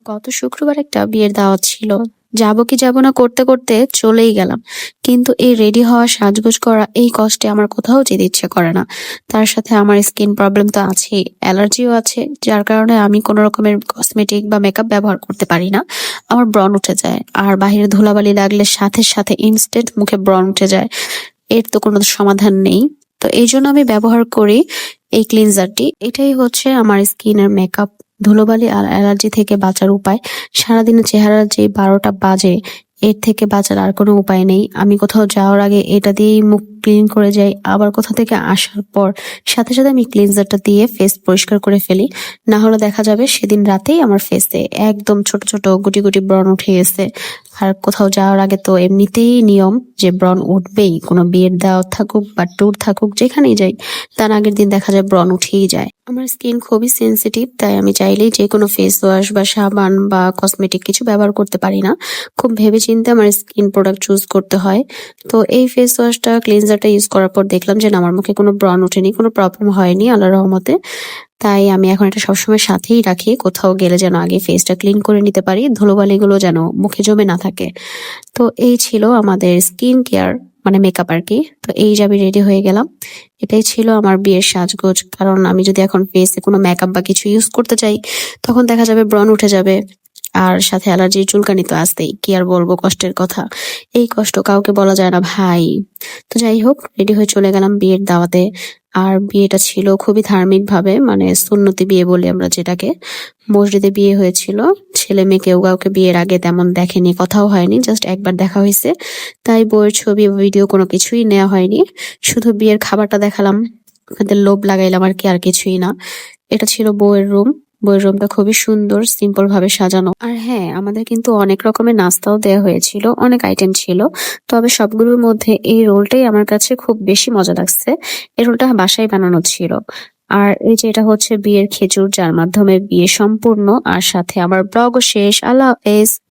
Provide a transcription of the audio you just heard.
গত শুক্রবার একটা বিয়ের দাওয়াত ছিল। যাবো কি যাবো না করতে করতে চলেই গেলাম। কিন্তু এই রেডি হওয়া, সাজগোজ করা, এই কষ্টে আমার কোথাও যেতে ইচ্ছে করে না। তার সাথে আমার স্কিন প্রবলেম তো আছেই, অ্যালার্জিও আছে, যার কারণে আমি কোনো রকমের কসমেটিক বা মেকআপ ব্যবহার করতে পারি না। আমার ব্রণ উঠে যায়, আর বাহিরে ধুলাবালি লাগলে সাথে সাথে ইনস্ট্যান্ট মুখে ব্রণ উঠে যায়। এর তো কোনো সমাধান নেই। তো এই জন্য আমি ব্যবহার করি এই ক্লিনজারটি। এটাই হচ্ছে আমার স্কিনের মেকআপ, ধুলোবালি আর অ্যালার্জি থেকে বাঁচার উপায়। সারাদিনে চেহারার যে 12টা বাজে, এর থেকে বাঁচার আর কোনো উপায় নেই। আমি কোথাও যাওয়ার আগে এটা দিয়েই মুখ ক্লিন করে যাই, আবার কোথা থেকে আসার পর সাথে সাথে আমি ক্লিনজারটা দিয়ে ফেস পরিষ্কার করে ফেলি। না হলে দেখা যাবে সেদিন রাতেই আমার ফেসে একদম ছোট ছোট গুটি গুটি ব্রণ উঠে গেছে। আর কোথাও যাওয়ার আগে তো এমনিতেই নিয়ম যে ব্রণ উঠবেই, কোনো বিয়ের দাওয়াত থাকুক বা ট্যুর থাকুক, যেখানেই যাই তার আগের দিন দেখা যায় ব্রণ উঠেই যায়। আমার স্কিন খুবই সেনসিটিভ, তাই আমি চাইলেই যে কোনো ফেস ওয়াশ বা সাবান বা কসমেটিক কিছু ব্যবহার করতে পারি না। খুব ভেবে চিন্তে আমার স্কিন প্রোডাক্ট চুজ করতে হয়। তো এই ফেস ওয়াশটা, ক্লিনজারটা ইউজ করার পর দেখলাম যে না, আমার মুখে কোনো ব্রণ ওঠেনি, কোনো প্রবলেম হয়নি আল্লাহর রহমতে। তাই আমি এখন এটা সবসময় সাথেই রাখি, কোথাও গেলে যেন আগে ফেসটা ক্লিন করে নিতে পারি, ধুলোবালিগুলো যেন মুখে জমে না থাকে। তো এই ছিল আমাদের স্কিন কেয়ার, মানে মেকআপ আর কি। তো এই যে আমি রেডি হয়ে গেলাম, এটাই ছিল আমার বিয়ের সাজগোজ। কারণ আমি যদি এখন ফেসে কোনো মেকআপ বা কিছু ইউজ করতে চাই, তখন দেখা যাবে ব্রণ উঠে যাবে, আর সাথে অ্যালার্জির চুলকানি তো আসতেই। কি আর বলবো কষ্টের কথা, এই কষ্ট কাউকে বলা যায় না ভাই। তো যাই হোক, রেডি হয়ে চলে গেলাম বিয়ের দাওয়াতে। আর বিয়েটা ছিল খুবই ধার্মিক ভাবে, মানে সুন্নতি বিয়ে বলি আমরা যেটাকে। মসজিদে বিয়ে হয়েছিল। ছেলে মেয়ে কেউ কাউকে বিয়ের আগে তেমন দেখেনি, কথাও হয়নি, জাস্ট একবার দেখা হয়েছে। তাই বউয়ের ছবি ভিডিও কোনো কিছুই নেওয়া হয়নি, শুধু বিয়ের খাবারটা দেখালাম, ওদের লোভ লাগাইলাম আর কি, আর কিছুই না। এটা ছিল বউয়ের রুম। বউয়ের রুমটা খুবই সুন্দর, সিম্পল ভাবে সাজানো। আর হ্যাঁ, আমাদের কিন্তু অনেক রকমের নাস্তাও দেওয়া হয়েছিল, অনেক আইটেম ছিল। তবে সবগুলোর মধ্যে এই রোলটাই আমার কাছে খুব বেশি মজা লাগছে। এই রোলটা বাসায় বানানো ছিল। আর এই যে এটা হচ্ছে বিয়ের খেজুর, যার মাধ্যমে বিয়ে সম্পূর্ণ। আর সাথে আমার ব্লগও শেষ। আল্লাহ হাফেজ।